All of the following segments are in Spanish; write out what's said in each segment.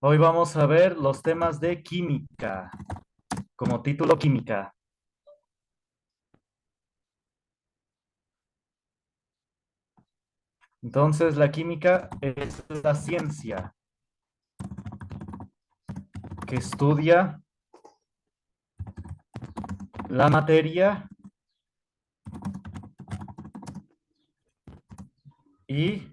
Hoy vamos a ver los temas de química, como título química. Entonces, la química es la ciencia que estudia la materia y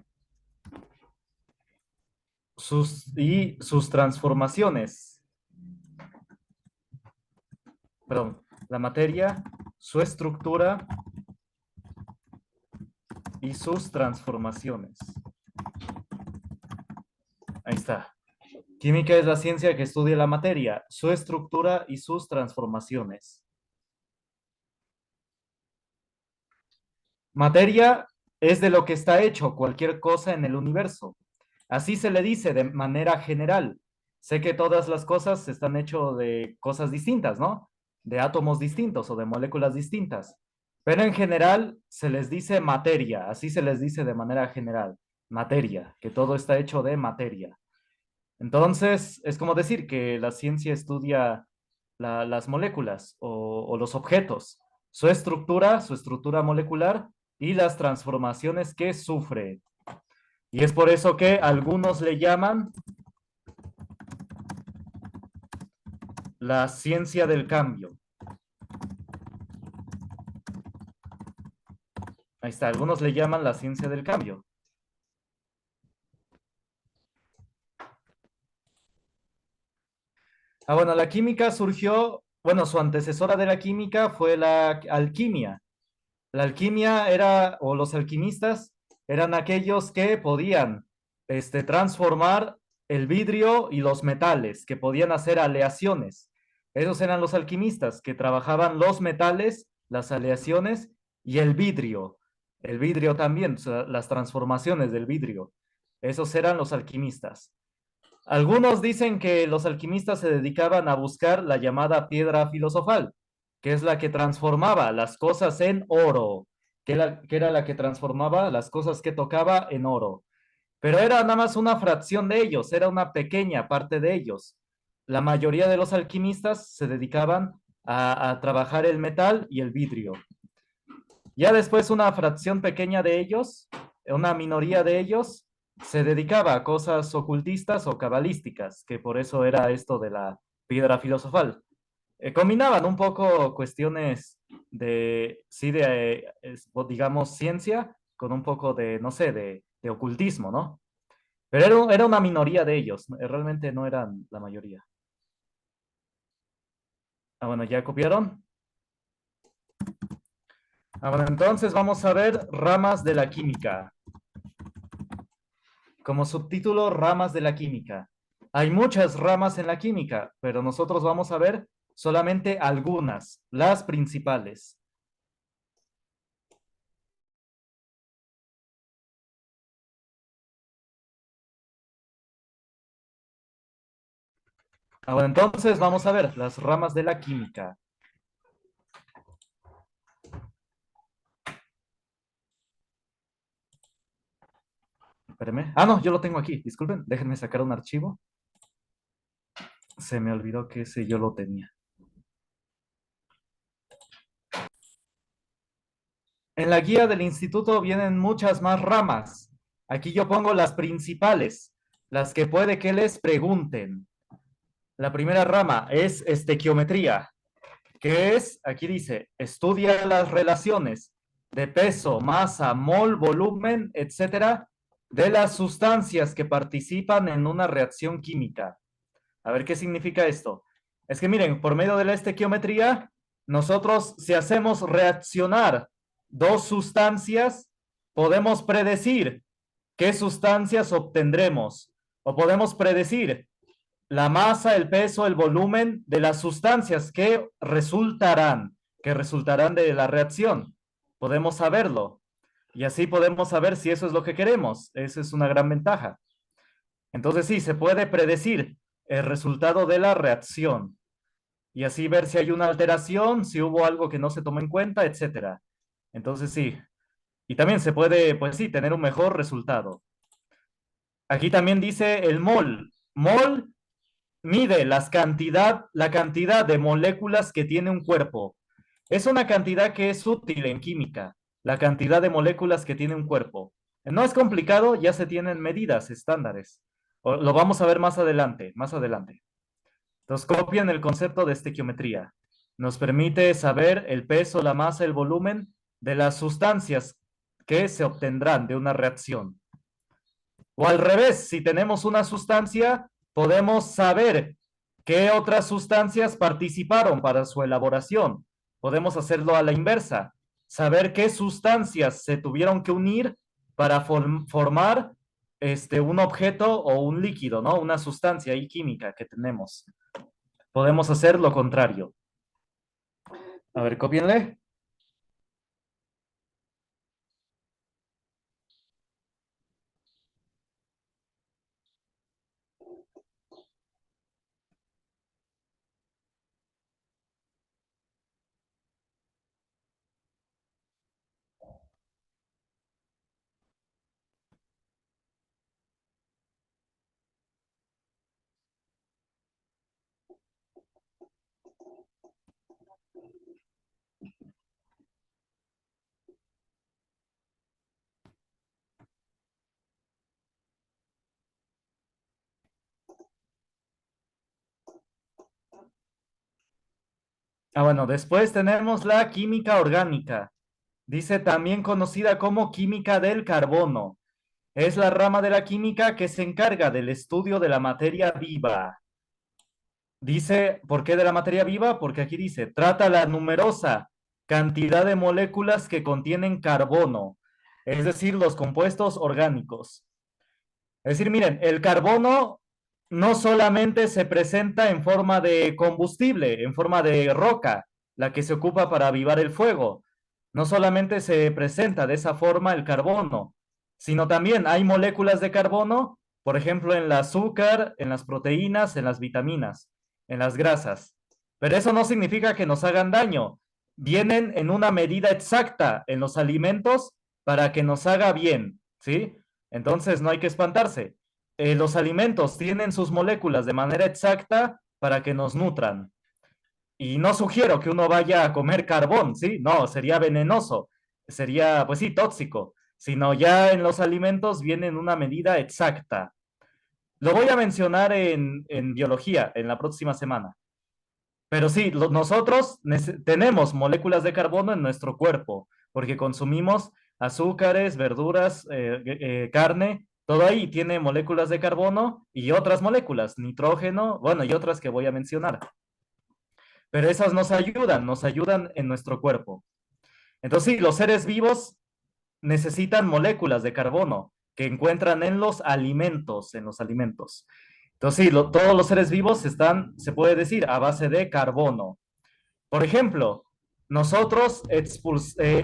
sus transformaciones. Perdón, la materia, su estructura y sus transformaciones. Ahí está. Química es la ciencia que estudia la materia, su estructura y sus transformaciones. Materia es de lo que está hecho cualquier cosa en el universo. Así se le dice de manera general. Sé que todas las cosas están hechas de cosas distintas, ¿no? De átomos distintos o de moléculas distintas. Pero en general se les dice materia, así se les dice de manera general. Materia, que todo está hecho de materia. Entonces, es como decir que la ciencia estudia las moléculas o los objetos, su estructura molecular y las transformaciones que sufre. Y es por eso que algunos le llaman la ciencia del cambio. Ahí está, algunos le llaman la ciencia del cambio. Bueno, la química surgió, bueno, su antecesora de la química fue la alquimia. La alquimia era, o los alquimistas, eran aquellos que podían transformar el vidrio y los metales, que podían hacer aleaciones. Esos eran los alquimistas, que trabajaban los metales, las aleaciones y el vidrio. El vidrio también, o sea, las transformaciones del vidrio. Esos eran los alquimistas. Algunos dicen que los alquimistas se dedicaban a buscar la llamada piedra filosofal, que es la que transformaba las cosas en oro, que era la que transformaba las cosas que tocaba en oro. Pero era nada más una fracción de ellos, era una pequeña parte de ellos. La mayoría de los alquimistas se dedicaban a trabajar el metal y el vidrio. Ya después una fracción pequeña de ellos, una minoría de ellos, se dedicaba a cosas ocultistas o cabalísticas, que por eso era esto de la piedra filosofal. Combinaban un poco cuestiones de, sí, de, digamos, ciencia con un poco de, no sé, de ocultismo, ¿no? Pero era una minoría de ellos, realmente no eran la mayoría. Bueno, ¿ya copiaron? Bueno, entonces vamos a ver ramas de la química. Como subtítulo, ramas de la química. Hay muchas ramas en la química, pero nosotros vamos a ver solamente algunas, las principales. Bueno, entonces vamos a ver las ramas de la química. Espérenme. No, yo lo tengo aquí. Disculpen, déjenme sacar un archivo. Se me olvidó que ese yo lo tenía. En la guía del instituto vienen muchas más ramas. Aquí yo pongo las principales, las que puede que les pregunten. La primera rama es estequiometría, que es, aquí dice, estudia las relaciones de peso, masa, mol, volumen, etcétera, de las sustancias que participan en una reacción química. A ver qué significa esto. Es que miren, por medio de la estequiometría, nosotros si hacemos reaccionar dos sustancias, podemos predecir qué sustancias obtendremos o podemos predecir la masa, el peso, el volumen de las sustancias que resultarán de la reacción. Podemos saberlo y así podemos saber si eso es lo que queremos. Esa es una gran ventaja. Entonces sí, se puede predecir el resultado de la reacción y así ver si hay una alteración, si hubo algo que no se tomó en cuenta, etcétera. Entonces sí, y también se puede, pues sí, tener un mejor resultado. Aquí también dice el mol. Mol mide la cantidad de moléculas que tiene un cuerpo. Es una cantidad que es útil en química, la cantidad de moléculas que tiene un cuerpo. No es complicado, ya se tienen medidas estándares. Lo vamos a ver más adelante, más adelante. Entonces, copian el concepto de estequiometría. Nos permite saber el peso, la masa, el volumen de las sustancias que se obtendrán de una reacción. O al revés, si tenemos una sustancia, podemos saber qué otras sustancias participaron para su elaboración. Podemos hacerlo a la inversa, saber qué sustancias se tuvieron que unir para formar un objeto o un líquido, ¿no? Una sustancia y química que tenemos. Podemos hacer lo contrario. A ver, cópienle. Bueno, después tenemos la química orgánica. Dice también conocida como química del carbono. Es la rama de la química que se encarga del estudio de la materia viva. Dice, ¿por qué de la materia viva? Porque aquí dice, trata la numerosa cantidad de moléculas que contienen carbono, es decir, los compuestos orgánicos. Es decir, miren, el carbono no solamente se presenta en forma de combustible, en forma de roca, la que se ocupa para avivar el fuego. No solamente se presenta de esa forma el carbono, sino también hay moléculas de carbono, por ejemplo, en el azúcar, en las proteínas, en las vitaminas, en las grasas. Pero eso no significa que nos hagan daño. Vienen en una medida exacta en los alimentos para que nos haga bien, ¿sí? Entonces no hay que espantarse. Los alimentos tienen sus moléculas de manera exacta para que nos nutran. Y no sugiero que uno vaya a comer carbón, ¿sí? No, sería venenoso, sería, pues sí, tóxico, sino ya en los alimentos vienen una medida exacta. Lo voy a mencionar en biología en la próxima semana. Pero sí, nosotros tenemos moléculas de carbono en nuestro cuerpo, porque consumimos azúcares, verduras, carne, todo ahí tiene moléculas de carbono y otras moléculas, nitrógeno, bueno, y otras que voy a mencionar. Pero esas nos ayudan en nuestro cuerpo. Entonces, sí, los seres vivos necesitan moléculas de carbono que encuentran en los alimentos, en los alimentos. Entonces, sí, todos los seres vivos están, se puede decir, a base de carbono. Por ejemplo, nosotros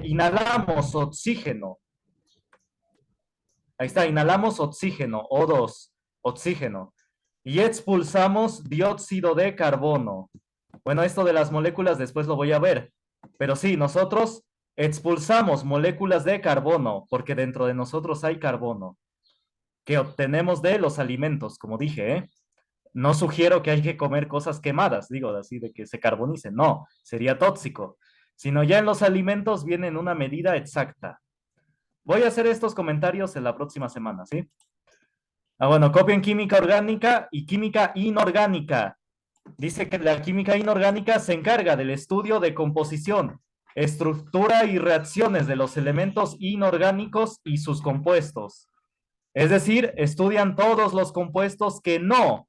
inhalamos oxígeno. Ahí está, inhalamos oxígeno, O2, oxígeno. Y expulsamos dióxido de carbono. Bueno, esto de las moléculas después lo voy a ver. Pero sí, nosotros expulsamos moléculas de carbono porque dentro de nosotros hay carbono que obtenemos de los alimentos, como dije, ¿eh? No sugiero que hay que comer cosas quemadas, digo, así de que se carbonicen, no, sería tóxico, sino ya en los alimentos viene en una medida exacta. Voy a hacer estos comentarios en la próxima semana, ¿sí? Bueno, copien química orgánica y química inorgánica. Dice que la química inorgánica se encarga del estudio de composición, estructura y reacciones de los elementos inorgánicos y sus compuestos. Es decir, estudian todos los compuestos que no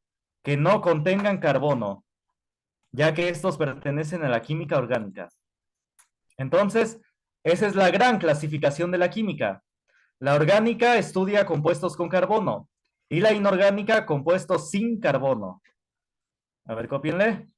contengan carbono, ya que estos pertenecen a la química orgánica. Entonces, esa es la gran clasificación de la química. La orgánica estudia compuestos con carbono y la inorgánica compuestos sin carbono. A ver, cópienle.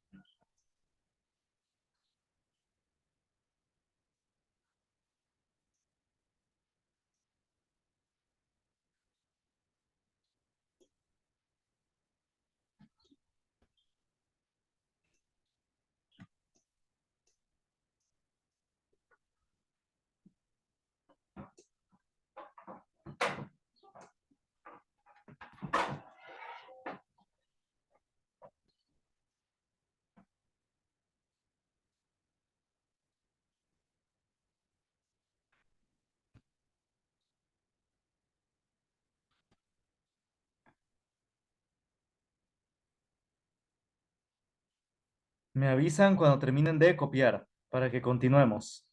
Me avisan cuando terminen de copiar para que continuemos.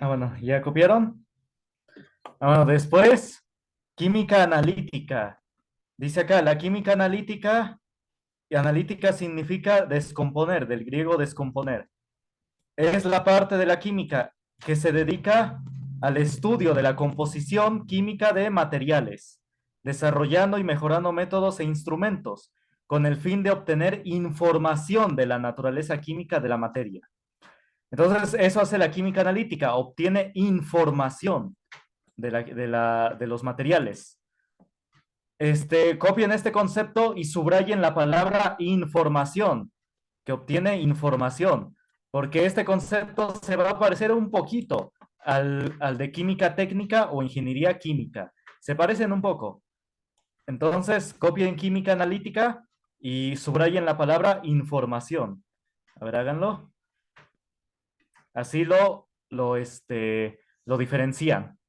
Bueno, ¿ya copiaron? Bueno, después, química analítica. Dice acá, la química analítica, y analítica significa descomponer, del griego descomponer. Es la parte de la química que se dedica al estudio de la composición química de materiales, desarrollando y mejorando métodos e instrumentos con el fin de obtener información de la naturaleza química de la materia. Entonces, eso hace la química analítica, obtiene información de los materiales. Copien este concepto y subrayen la palabra información, que obtiene información, porque este concepto se va a parecer un poquito al de química técnica o ingeniería química. Se parecen un poco. Entonces, copien química analítica y subrayen la palabra información. A ver, háganlo. Así lo diferencian.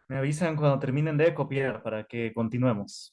Me avisan cuando terminen de copiar para que continuemos.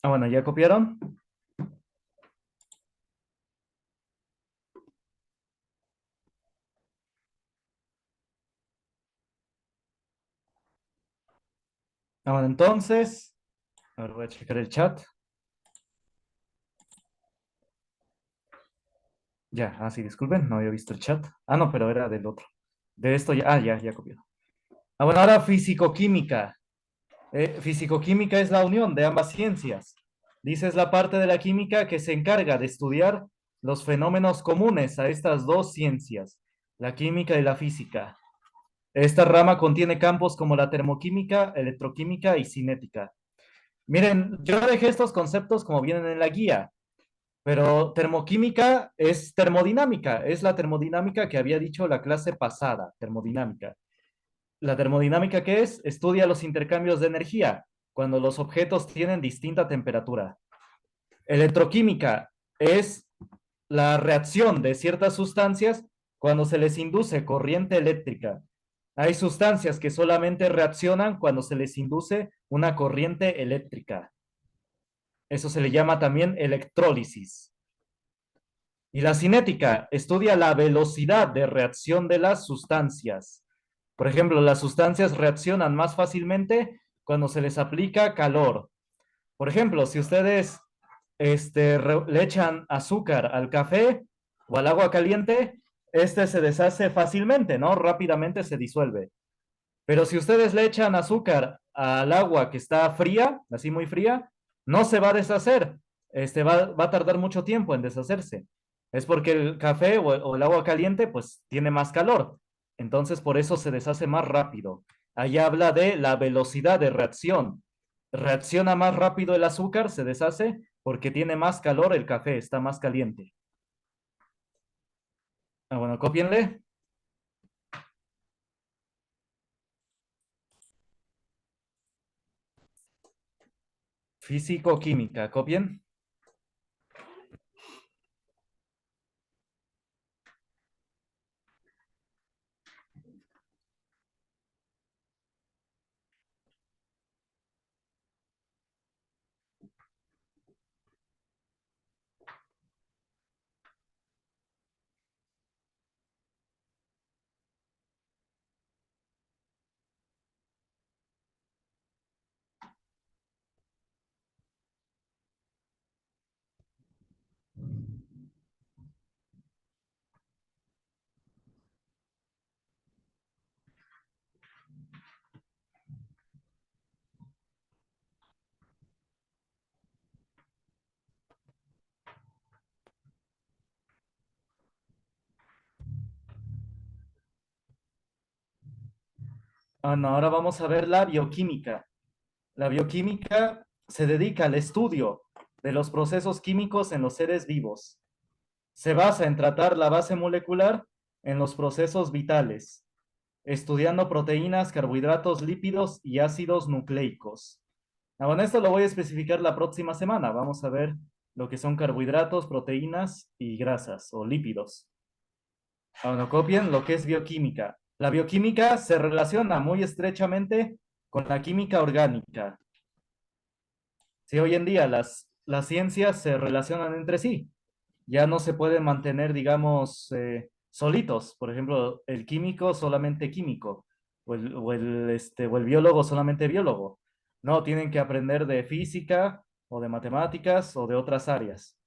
Bueno, ¿ya copiaron? Bueno, entonces, a ver, voy a checar el chat. Ya, sí, disculpen, no había visto el chat. Ah, no, pero era del otro. De esto ya, ya copió. Bueno, ahora fisicoquímica. Fisicoquímica es la unión de ambas ciencias. Dice, es la parte de la química que se encarga de estudiar los fenómenos comunes a estas dos ciencias, la química y la física. Esta rama contiene campos como la termoquímica, electroquímica y cinética. Miren, yo dejé estos conceptos como vienen en la guía, pero termoquímica es termodinámica, es la termodinámica que había dicho la clase pasada, termodinámica. La termodinámica, ¿qué es? Estudia los intercambios de energía cuando los objetos tienen distinta temperatura. Electroquímica es la reacción de ciertas sustancias cuando se les induce corriente eléctrica. Hay sustancias que solamente reaccionan cuando se les induce una corriente eléctrica. Eso se le llama también electrólisis. Y la cinética estudia la velocidad de reacción de las sustancias. Por ejemplo, las sustancias reaccionan más fácilmente cuando se les aplica calor. Por ejemplo, si ustedes le echan azúcar al café o al agua caliente, este se deshace fácilmente, ¿no? Rápidamente se disuelve. Pero si ustedes le echan azúcar al agua que está fría, así muy fría, no se va a deshacer. Va a tardar mucho tiempo en deshacerse. Es porque el café o el agua caliente, pues, tiene más calor. Entonces, por eso se deshace más rápido. Ahí habla de la velocidad de reacción. Reacciona más rápido el azúcar, se deshace porque tiene más calor el café, está más caliente. Bueno, cópienle. Físico-química, copien. No, ahora vamos a ver la bioquímica. La bioquímica se dedica al estudio de los procesos químicos en los seres vivos. Se basa en tratar la base molecular en los procesos vitales, estudiando proteínas, carbohidratos, lípidos y ácidos nucleicos. Bueno, esto lo voy a especificar la próxima semana. Vamos a ver lo que son carbohidratos, proteínas y grasas o lípidos. Bueno, copien lo que es bioquímica. La bioquímica se relaciona muy estrechamente con la química orgánica. Si hoy en día las ciencias se relacionan entre sí, ya no se pueden mantener, digamos, solitos. Por ejemplo, el químico solamente químico, o el biólogo solamente biólogo. No, tienen que aprender de física o de matemáticas o de otras áreas.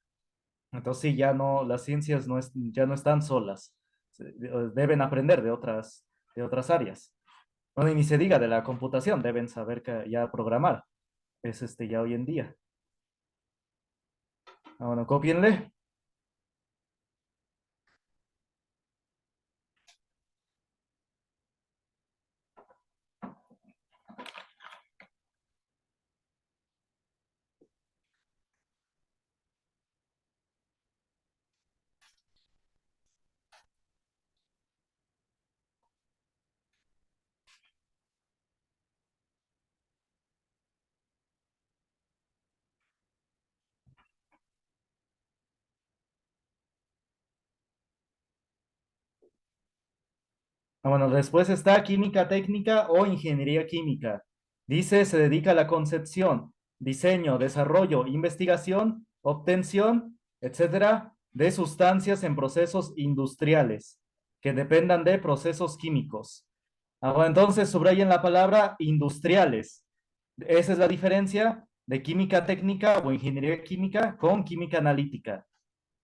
Entonces sí, ya no, las ciencias ya no están solas. Deben aprender de otras áreas. Bueno, y ni se diga de la computación, deben saber ya programar. Es ya hoy en día. Bueno, cópienle. Bueno, después está química técnica o ingeniería química. Dice, se dedica a la concepción, diseño, desarrollo, investigación, obtención, etcétera, de sustancias en procesos industriales que dependan de procesos químicos. Bueno, entonces subrayen la palabra industriales. Esa es la diferencia de química técnica o ingeniería química con química analítica.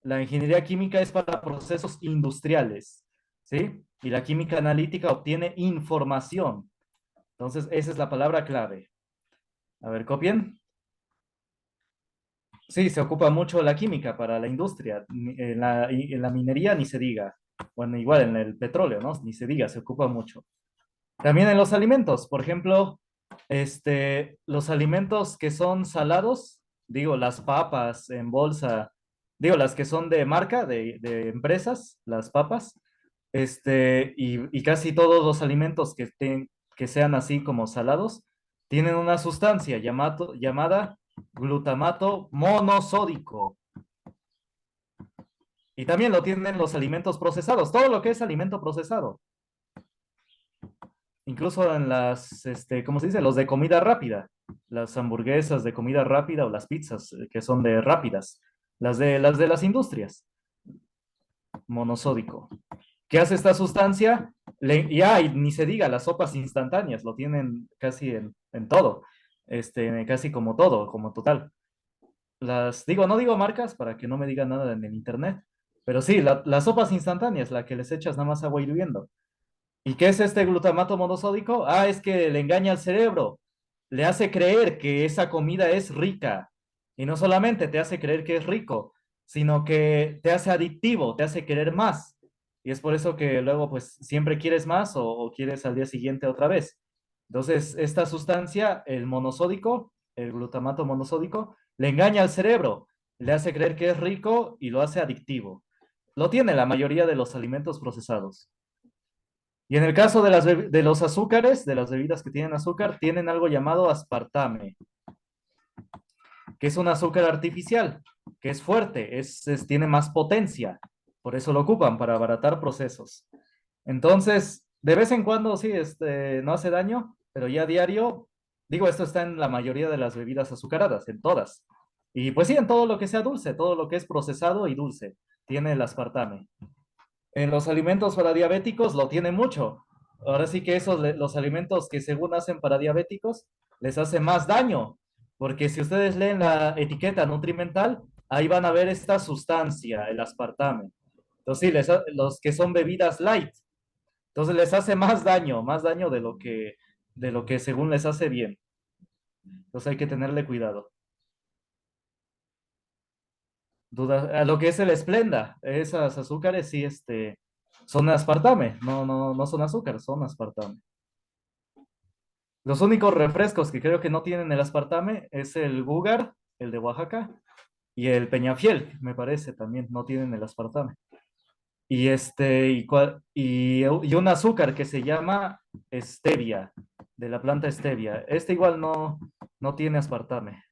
La ingeniería química es para procesos industriales, ¿sí? Y la química analítica obtiene información. Entonces, esa es la palabra clave. A ver, copien. Sí, se ocupa mucho la química para la industria. En la minería ni se diga. Bueno, igual en el petróleo, ¿no? Ni se diga, se ocupa mucho. También en los alimentos, por ejemplo, los alimentos que son salados, digo, las papas en bolsa, digo, las que son de marca, de empresas, las papas, y casi todos los alimentos que sean así como salados, tienen una sustancia llamada glutamato monosódico. Y también lo tienen los alimentos procesados, todo lo que es alimento procesado. Incluso en ¿cómo se dice? Los de comida rápida, las hamburguesas de comida rápida o las pizzas que son de rápidas, las de las industrias, monosódico. ¿Qué hace esta sustancia? Y ni se diga, las sopas instantáneas lo tienen casi en todo, casi como todo, como total. No digo marcas para que no me digan nada en el internet, pero sí, las sopas instantáneas, la que les echas nada más agua hirviendo. ¿Y qué es este glutamato monosódico? Ah, es que le engaña al cerebro, le hace creer que esa comida es rica. Y no solamente te hace creer que es rico, sino que te hace adictivo, te hace querer más. Y es por eso que luego pues siempre quieres más o quieres al día siguiente otra vez. Entonces, esta sustancia, el monosódico, el glutamato monosódico, le engaña al cerebro, le hace creer que es rico y lo hace adictivo. Lo tiene la mayoría de los alimentos procesados. Y en el caso de los azúcares, de las bebidas que tienen azúcar, tienen algo llamado aspartame, que es un azúcar artificial, que es fuerte, tiene más potencia. Por eso lo ocupan, para abaratar procesos. Entonces, de vez en cuando sí, no hace daño, pero ya a diario, digo, esto está en la mayoría de las bebidas azucaradas, en todas. Y pues sí, en todo lo que sea dulce, todo lo que es procesado y dulce, tiene el aspartame. En los alimentos para diabéticos lo tiene mucho. Ahora sí que los alimentos que según hacen para diabéticos les hace más daño, porque si ustedes leen la etiqueta nutrimental, ahí van a ver esta sustancia, el aspartame. Entonces, sí, los que son bebidas light, entonces les hace más daño de lo que según les hace bien. Entonces hay que tenerle cuidado. A lo que es el Esplenda, esas azúcares sí, son aspartame, no son azúcar, son aspartame. Los únicos refrescos que creo que no tienen el aspartame es el Búgar, el de Oaxaca, y el Peñafiel, me parece, también no tienen el aspartame. Y un azúcar que se llama stevia, de la planta stevia. Este igual no tiene aspartame.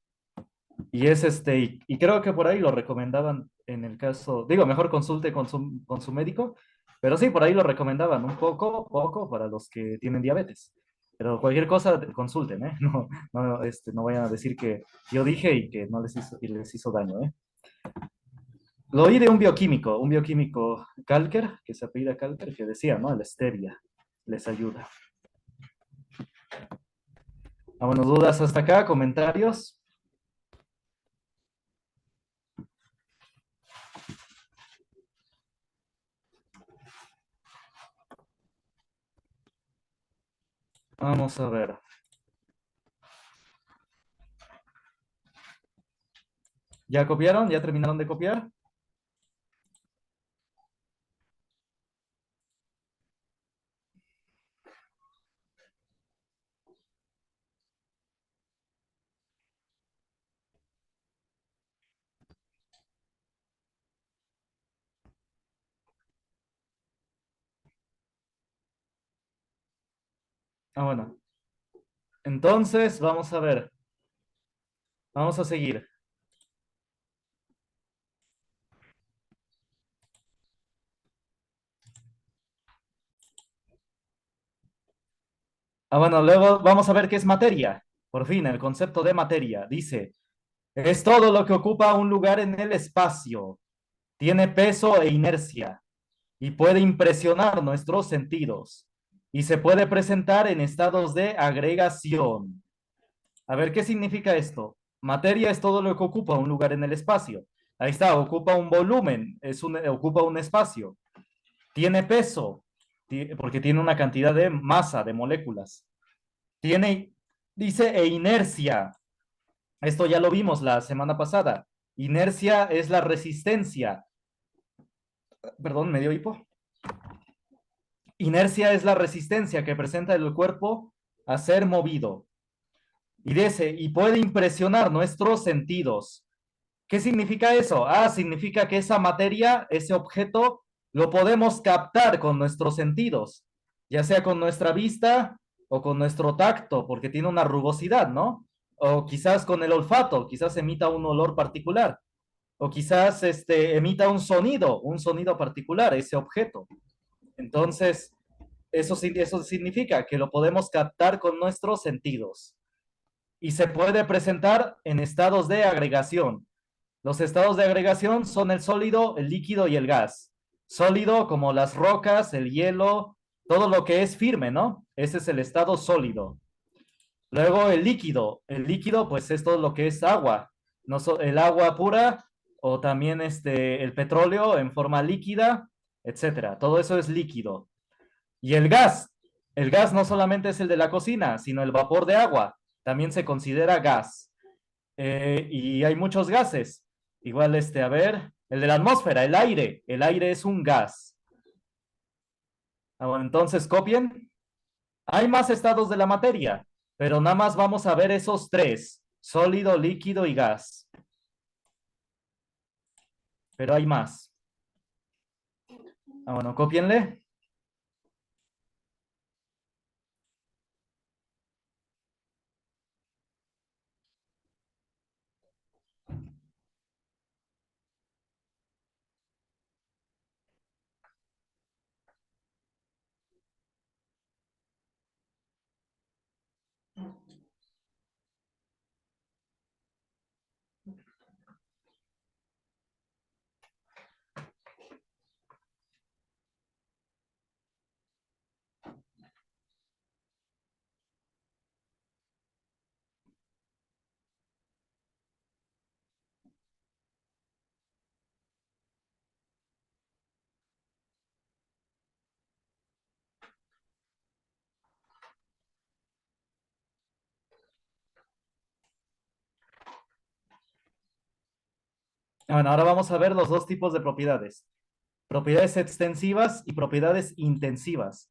Y creo que por ahí lo recomendaban en el caso, digo, mejor consulte con su médico, pero sí, por ahí lo recomendaban un poco para los que tienen diabetes. Pero cualquier cosa, consulten, ¿eh? No vayan a decir que yo dije y que no les hizo daño, ¿eh? Lo oí de un bioquímico Kalker, que se apellida Kalker, que decía, ¿no? La stevia les ayuda. Bueno, dudas hasta acá, comentarios. Vamos a ver. ¿Ya copiaron? ¿Ya terminaron de copiar? Bueno. Entonces, vamos a ver. Vamos a seguir. Bueno, luego vamos a ver qué es materia. Por fin, el concepto de materia. Dice, es todo lo que ocupa un lugar en el espacio. Tiene peso e inercia y puede impresionar nuestros sentidos. Y se puede presentar en estados de agregación. A ver, ¿qué significa esto? Materia es todo lo que ocupa un lugar en el espacio. Ahí está, ocupa un volumen, ocupa un espacio. Tiene peso, porque tiene una cantidad de masa, de moléculas. Tiene, dice, inercia. Esto ya lo vimos la semana pasada. Inercia es la resistencia. Perdón, me dio hipo. Inercia es la resistencia que presenta el cuerpo a ser movido. Y dice, y puede impresionar nuestros sentidos. ¿Qué significa eso? Ah, significa que esa materia, ese objeto, lo podemos captar con nuestros sentidos, ya sea con nuestra vista o con nuestro tacto, porque tiene una rugosidad, ¿no? O quizás con el olfato, quizás emita un olor particular, o quizás emita un sonido particular, ese objeto. Entonces, eso significa que lo podemos captar con nuestros sentidos y se puede presentar en estados de agregación. Los estados de agregación son el sólido, el líquido y el gas. Sólido como las rocas, el hielo, todo lo que es firme, ¿no? Ese es el estado sólido. Luego el líquido pues es todo lo que es agua, no el agua pura o también el petróleo en forma líquida, etcétera. Todo eso es líquido. Y el gas no solamente es el de la cocina, sino el vapor de agua, también se considera gas. Y hay muchos gases. Igual, a ver, el de la atmósfera, el aire es un gas. Ah, bueno, entonces copien. Hay más estados de la materia, pero nada más vamos a ver esos tres, sólido, líquido y gas. Pero hay más. Ah, bueno, copienle. Ah, bueno, ahora vamos a ver los dos tipos de propiedades. Propiedades extensivas y propiedades intensivas.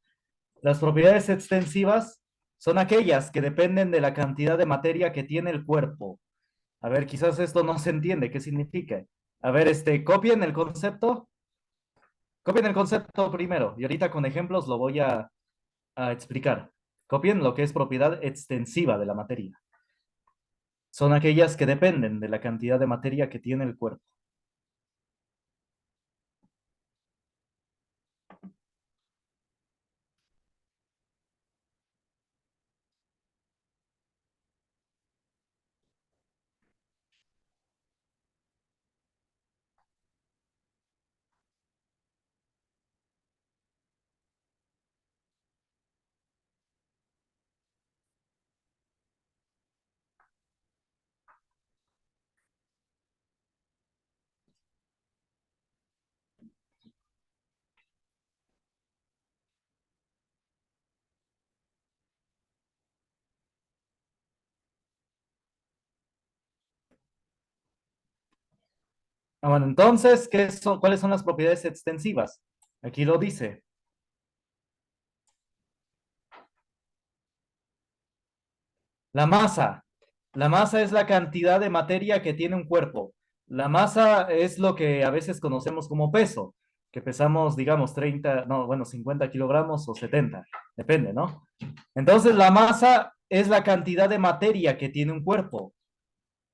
Las propiedades extensivas son aquellas que dependen de la cantidad de materia que tiene el cuerpo. A ver, quizás esto no se entiende, ¿qué significa? A ver, copien el concepto primero y ahorita con ejemplos lo voy a explicar. Copien lo que es propiedad extensiva de la materia. Son aquellas que dependen de la cantidad de materia que tiene el cuerpo. Ah, bueno, entonces, ¿cuáles son las propiedades extensivas? Aquí lo dice. La masa. La masa es la cantidad de materia que tiene un cuerpo. La masa es lo que a veces conocemos como peso, que pesamos, digamos, 30, no, bueno, 50 kilogramos o 70, depende, ¿no? Entonces, la masa es la cantidad de materia que tiene un cuerpo.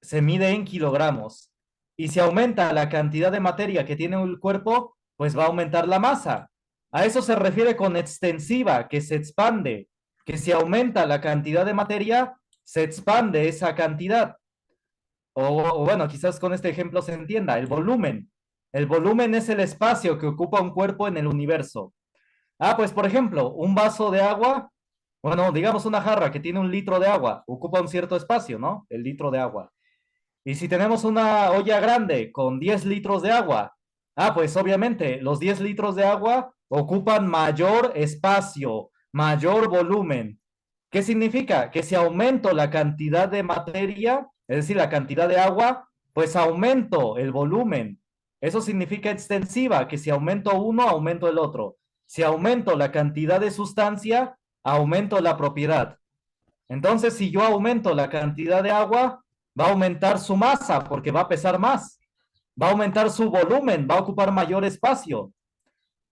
Se mide en kilogramos. Y si aumenta la cantidad de materia que tiene el cuerpo, pues va a aumentar la masa. A eso se refiere con extensiva, que se expande, que si aumenta la cantidad de materia, se expande esa cantidad. O bueno, quizás con este ejemplo se entienda, el volumen. El volumen es el espacio que ocupa un cuerpo en el universo. Ah, pues por ejemplo, un vaso de agua, bueno, digamos una jarra que tiene 1 litro de agua, ocupa un cierto espacio, ¿no? El litro de agua. Y si tenemos una olla grande con 10 litros de agua, pues obviamente los 10 litros de agua ocupan mayor espacio, mayor volumen. ¿Qué significa? Que si aumento la cantidad de materia, es decir, la cantidad de agua, pues aumento el volumen. Eso significa extensiva, que si aumento uno, aumento el otro. Si aumento la cantidad de sustancia, aumento la propiedad. Entonces, si yo aumento la cantidad de agua, va a aumentar su masa porque va a pesar más. Va a aumentar su volumen, va a ocupar mayor espacio.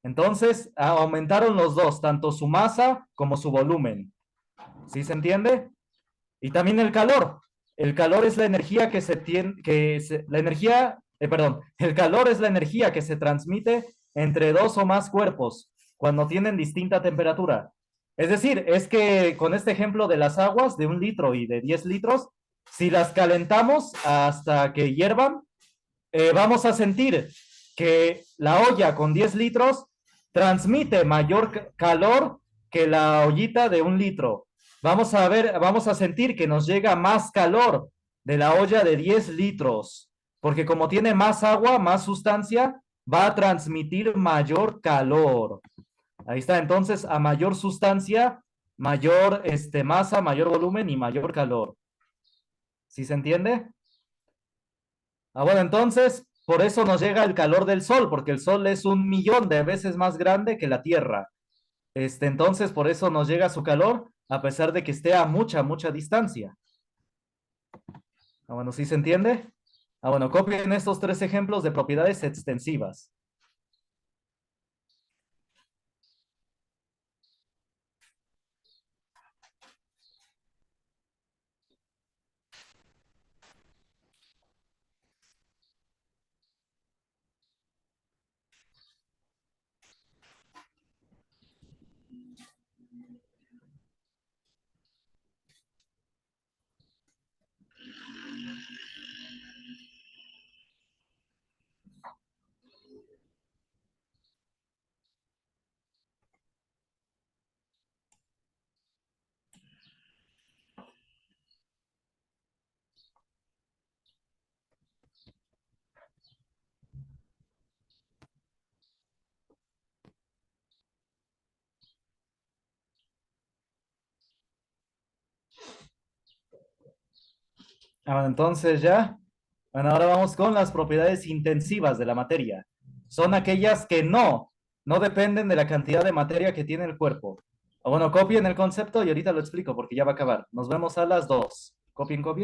Entonces, aumentaron los dos, tanto su masa como su volumen. ¿Sí se entiende? Y también el calor. El calor es la energía que se tiene, la energía, perdón, el calor es la energía que se transmite entre dos o más cuerpos cuando tienen distinta temperatura. Es decir, es que con este ejemplo de las aguas de 1 litro y de 10 litros, si las calentamos hasta que hiervan, vamos a sentir que la olla con 10 litros transmite mayor calor que la ollita de 1 litro. Vamos a ver, vamos a sentir que nos llega más calor de la olla de 10 litros, porque como tiene más agua, más sustancia, va a transmitir mayor calor. Ahí está, entonces a mayor sustancia, mayor masa, mayor volumen y mayor calor. ¿Sí se entiende? Bueno, entonces, por eso nos llega el calor del Sol, porque el Sol es 1 millón de veces más grande que la Tierra. Entonces, por eso nos llega su calor, a pesar de que esté a mucha, mucha distancia. Bueno, ¿sí se entiende? Bueno, copien estos 3 ejemplos de propiedades extensivas. Bueno, entonces ya. Bueno, ahora vamos con las propiedades intensivas de la materia. Son aquellas que no dependen de la cantidad de materia que tiene el cuerpo. Bueno, copien el concepto y ahorita lo explico porque ya va a acabar. Nos vemos a las 2. Copien, copien.